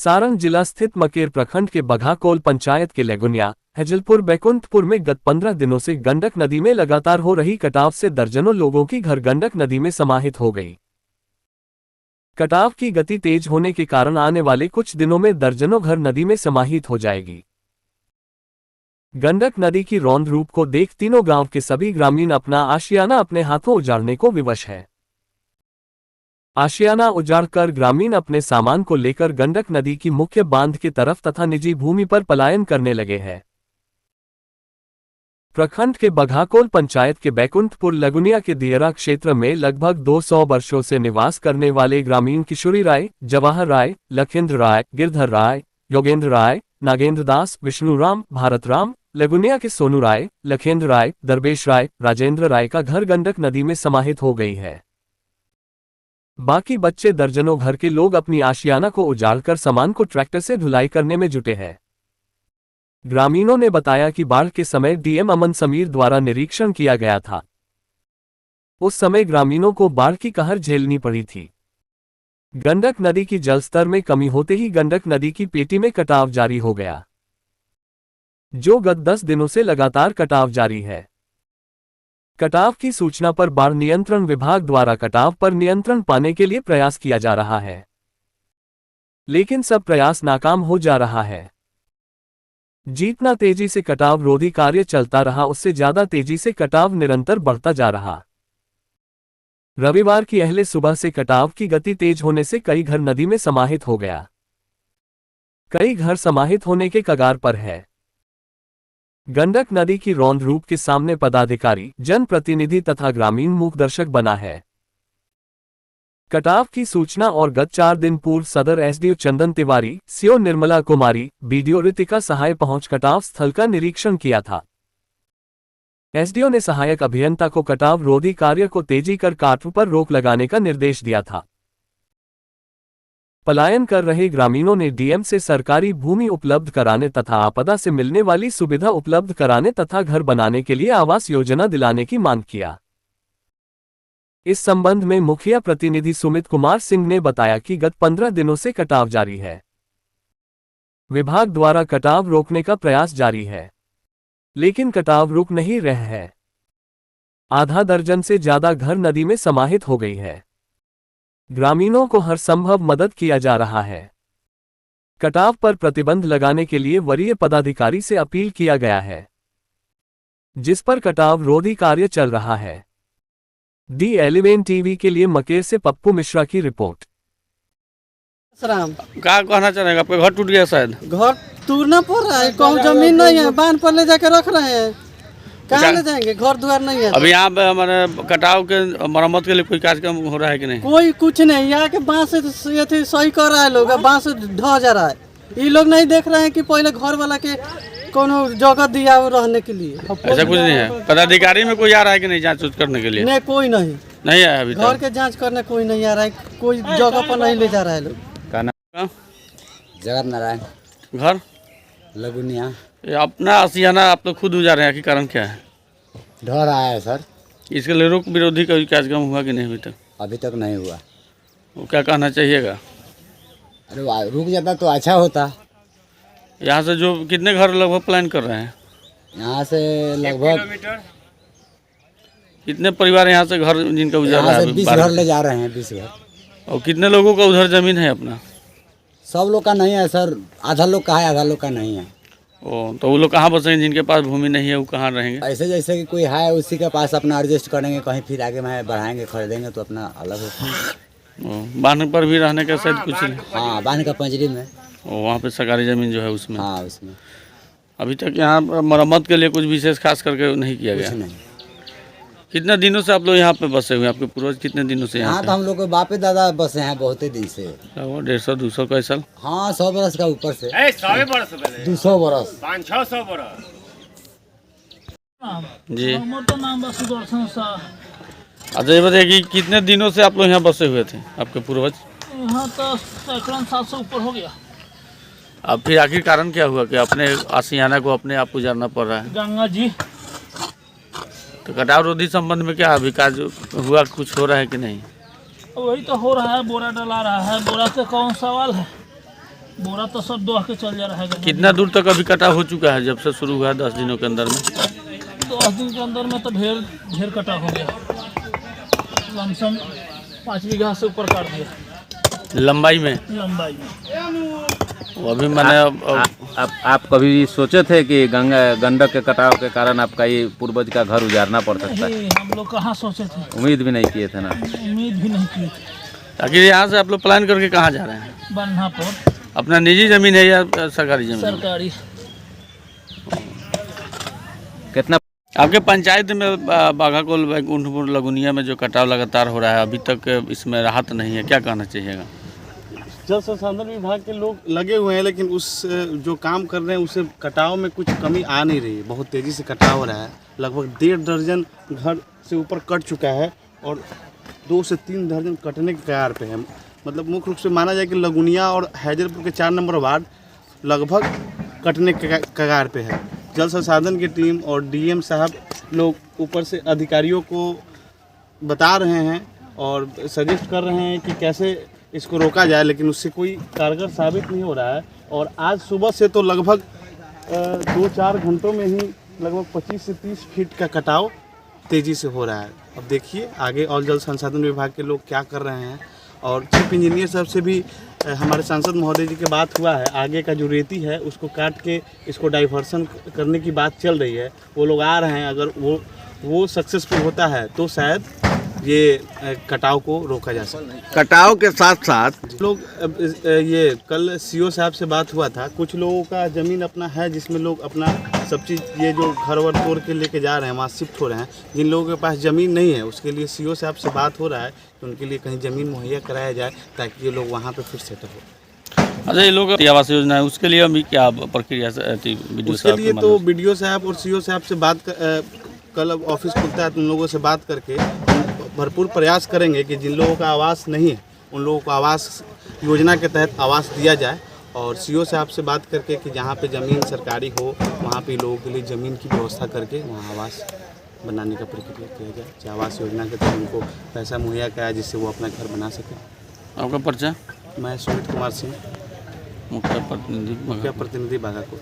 सारंग जिला स्थित मकेर प्रखंड के बघाकोल पंचायत के लेगुनिया हेजलपुर बैकुंठपुर में गत 15 दिनों से गंडक नदी में लगातार हो रही कटाव से दर्जनों लोगों की घर गंडक नदी में समाहित हो गई। कटाव की गति तेज होने के कारण आने वाले कुछ दिनों में दर्जनों घर नदी में समाहित हो जाएगी। गंडक नदी की रौंद रूप को देख तीनों गांव के सभी ग्रामीण अपना आशियाना अपने हाथों उजाड़ने को विवश है। आशियाना उजाड़कर ग्रामीण अपने सामान को लेकर गंडक नदी की मुख्य बांध की तरफ तथा निजी भूमि पर पलायन करने लगे हैं। प्रखंड के बघाकोल पंचायत के बैकुंठपुर लगुनिया के दियरा क्षेत्र में लगभग 200 वर्षों से निवास करने वाले ग्रामीण किशोरी राय, जवाहर राय, लखेंद्र राय, गिरधर राय, योगेंद्र राय, नागेंद्र दास, विष्णुराम, भारत राम, लगुनिया के सोनू राय, लखेंद्र राय, दरबेश राय, राजेंद्र राय का घर गंडक नदी में समाहित हो गई है। बाकी बच्चे दर्जनों घर के लोग अपनी आशियाना को उजाड़कर सामान को ट्रैक्टर से ढुलाई करने में जुटे हैं। ग्रामीणों ने बताया कि बाढ़ के समय डीएम अमन समीर द्वारा निरीक्षण किया गया था। उस समय ग्रामीणों को बाढ़ की कहर झेलनी पड़ी थी। गंडक नदी की जलस्तर में कमी होते ही गंडक नदी की पेटी में कटाव जारी हो गया, जो गत 10 दिनों से लगातार कटाव जारी है। कटाव की सूचना पर बाढ़ नियंत्रण विभाग द्वारा कटाव पर नियंत्रण पाने के लिए प्रयास किया जा रहा है, लेकिन सब प्रयास नाकाम हो जा रहा है। जितना तेजी से कटाव रोधी कार्य चलता रहा, उससे ज्यादा तेजी से कटाव निरंतर बढ़ता जा रहा। रविवार की अहले सुबह से कटाव की गति तेज होने से कई घर नदी में समाहित हो गया। कई घर समाहित होने के कगार पर है। गंडक नदी की रौंद रूप के सामने पदाधिकारी, जनप्रतिनिधि तथा ग्रामीण मूक दर्शक बना है। कटाव की सूचना और गत 4 दिन पूर्व सदर एसडीओ चंदन तिवारी, सीओ निर्मला कुमारी, बीडीओ रितिका सहाय पहुंच कटाव स्थल का निरीक्षण किया था। एसडीओ ने सहायक अभियंता को कटाव रोधी कार्य को तेजी कर काटव पर रोक लगाने का निर्देश दिया था। पलायन कर रहे ग्रामीणों ने डीएम से सरकारी भूमि उपलब्ध कराने तथा आपदा से मिलने वाली सुविधा उपलब्ध कराने तथा घर बनाने के लिए आवास योजना दिलाने की मांग किया। इस संबंध में मुखिया प्रतिनिधि सुमित कुमार सिंह ने बताया कि गत 15 दिनों से कटाव जारी है। विभाग द्वारा कटाव रोकने का प्रयास जारी है, लेकिन कटाव रुक नहीं रहा है। आधा दर्जन से ज्यादा घर नदी में समाहित हो गई है। ग्रामीणों को हर संभव मदद किया जा रहा है। कटाव पर प्रतिबंध लगाने के लिए वरीय पदाधिकारी से अपील किया गया है, जिस पर कटाव रोधी कार्य चल रहा है। D11 टीवी के लिए मकेर से पप्पू मिश्रा की रिपोर्ट। क्या कहना चाहेगा? आपका घर टूट गया? शायद घर टूटना पड़ रहा है, कहूँ जमीन नहीं है, बांध पर ले जाके रख रहे हैं, कहाँ ले जाएंगे? घर द्वार नहीं है। अभी यहाँ पे हमारे कटाव के मरम्मत के लिए कोई कार्यक्रम हो रहा है कि नहीं? कोई कुछ नहीं, यहाँ के बांस से सही कर रहा है लोग, बांस ढह जा रहा है। ये लोग नहीं देख रहे हैं कि पहले घर वाला के कोनो जगह दिया रहने के लिए। ऐसा कुछ नहीं है। पदाधिकारी में कोई आ रहा है कि नहीं जांच करने के लिए? नहीं, कोई नहीं आया अभी घर के जांच करने कोई नहीं आ रहा है, कोई जगह पर नहीं ले जा रहा है लोग। जगत नारायण, घर लगुनिया। अपना आशियाना आप तो खुद उजाड़ रहे हैं कि कारण क्या है? ढह रहा है सर। इसके लिए रोग विरोधी का कार्यक्रम हुआ कि नहीं अभी तक? अभी तक नहीं हुआ। वो क्या कहना चाहिएगा? अरे रुक जाता तो अच्छा होता। यहाँ से जो कितने घर लगभग प्लान कर रहे हैं? यहाँ से लगभग कितने परिवार यहाँ से घर जिनका उजाड़ रहा है? 20 घर ले जा रहे हैं, 20 घर। और कितने लोगों का उधर जमीन है अपना? सब लोग का नहीं है सर, आधा लोग का है, आधा लोग का नहीं है। ओ, तो वो लोग कहाँ बसेंगे? जिनके पास भूमि नहीं है वो कहाँ रहेंगे? ऐसे जैसे कि कोई है उसी के पास अपना एडजस्ट करेंगे, कहीं फिर आगे में बढ़ाएंगे, खरीदेंगे तो अपना अलग होगा। बांध पर भी रहने का शायद कुछ नहीं? हाँ, बांध का पंजरी में। वहाँ पे सरकारी ज़मीन जो है उसमें? हाँ, उसमें। अभी तक यहाँ मरम्मत के लिए कुछ विशेष खास करके नहीं किया गया? नहीं। कितने दिनों से आप लोग यहाँ पे बसे हुए? आपके पूर्वज कितने दिनों से यहाँ? हाँ, तो हम लोग के बापे दादा बसे हैं बहुत दिन से। 150-200 का साल? हाँ, 100 बरस का ऊपर से। 100 बरस, 200 बरस, 500-600 बरस। जी, तो नाम बस सुदर्शन सा। अच्छा ये बताइए कि कितने दिनों से आप लोग यहाँ बसे हुए थे, आपके पूर्वज? यहाँ तो सैकड़ों 700 ऊपर हो गया। अब फिर आखिर कारण क्या हुआ कि अपने आशियाना को अपने आप गुजारना पड़ रहा है? गंगा जी। तो कटाव रोधी संबंध में क्या विकास हुआ, कुछ हो रहा है कि नहीं? वही तो हो रहा है, बोरा डला रहा है। बोरा से कौन सवाल है? बोरा तो सब दोह के चल जा रहा है गन्ना। कितना दूर तक अभी कटाव हो चुका है जब से शुरू हुआ है 10 दिनों के अंदर में? 10 दिन के अंदर में तो ढेर कटा हो गया, लमसम 5 बीघा से ऊपर काट दिया लंबाई में। वो अभी मैंने आप कभी सोचे थे कि गंडक के कटाव के कारण आपका ये पूर्वज का घर उजाड़ना पड़ सकता है? नहीं, हम लोग कहाँ सोचे थे, उम्मीद भी नहीं किए थे ना। उम्मीद भी नहीं की थी। आखिर यहाँ से आप लोग प्लान करके कहाँ जा रहे हैं? बन्हापुर। अपना निजी जमीन है या सरकारी जमीन? सरकारी। कितना आपके पंचायत में बाघाकोल बैकुंठपुर लगुनिया में जो कटाव लगातार हो रहा है, अभी तक इसमें राहत नहीं है, क्या कहना चाहिएगा? जल संसाधन विभाग के लोग लगे हुए हैं, लेकिन उस जो काम कर रहे हैं उससे कटाव में कुछ कमी आ नहीं रही है। बहुत तेज़ी से कटाव हो रहा है, लगभग 1.5 दर्जन घर से ऊपर कट चुका है और 2 से 3 दर्जन कटने के कगार पे है। मतलब मुख्य रूप से माना जाए कि लगुनिया और हैदरपुर के 4 नंबर वार्ड लगभग कटने के कगार पे है। जल संसाधन की टीम और डीएम साहब लोग ऊपर से अधिकारियों को बता रहे हैं और सजेस्ट कर रहे हैं कि कैसे इसको रोका जाए, लेकिन उससे कोई कारगर साबित नहीं हो रहा है। और आज सुबह से तो लगभग 2-4 घंटों में ही लगभग 25 से 30 फीट का कटाव तेज़ी से हो रहा है। अब देखिए आगे और जल संसाधन विभाग के लोग क्या कर रहे हैं। और चीफ इंजीनियर साहब से भी हमारे सांसद महोदय जी की बात हुआ है, आगे का जो रेती है उसको काट के इसको डाइवर्सन करने की बात चल रही है। वो लोग आ रहे हैं, अगर वो सक्सेसफुल होता है तो शायद ये कटाव को रोका जा सकता है। कटाव के साथ साथ लोग ये कल सीओ साहब से बात हुआ था, कुछ लोगों का ज़मीन अपना है जिसमें लोग अपना सब चीज़ ये जो घर वर तोड़ के लेके जा रहे हैं वहाँ शिफ्ट हो रहे हैं। जिन लोगों के पास ज़मीन नहीं है उसके लिए सीओ साहब से बात हो रहा है कि उनके लिए कहीं ज़मीन मुहैया कराया जाए ताकि ये लोग वहाँ पे फिर सेटल हो। अच्छा, ये लोग आवास योजना है उसके लिए अभी क्या प्रक्रिया थी? उसके लिए तो BDO साहब और CO साहब से बात कल ऑफिस खुलता है तो उन लोगों से बात करके भरपूर प्रयास करेंगे कि जिन लोगों का आवास नहीं है उन लोगों को आवास योजना के तहत आवास दिया जाए। और CO साहब से बात करके कि जहाँ पे ज़मीन सरकारी हो वहाँ पे लोगों के लिए ज़मीन की व्यवस्था करके वहाँ आवास बनाने का प्रक्रिया किया जाए, चाहे आवास योजना के तहत उनको पैसा मुहैया कराए जिससे वो अपना घर बना सकें। आपका परिचय? मैं सुमित कुमार सिंह, मुख्य प्रतिनिधि बाघाकोल।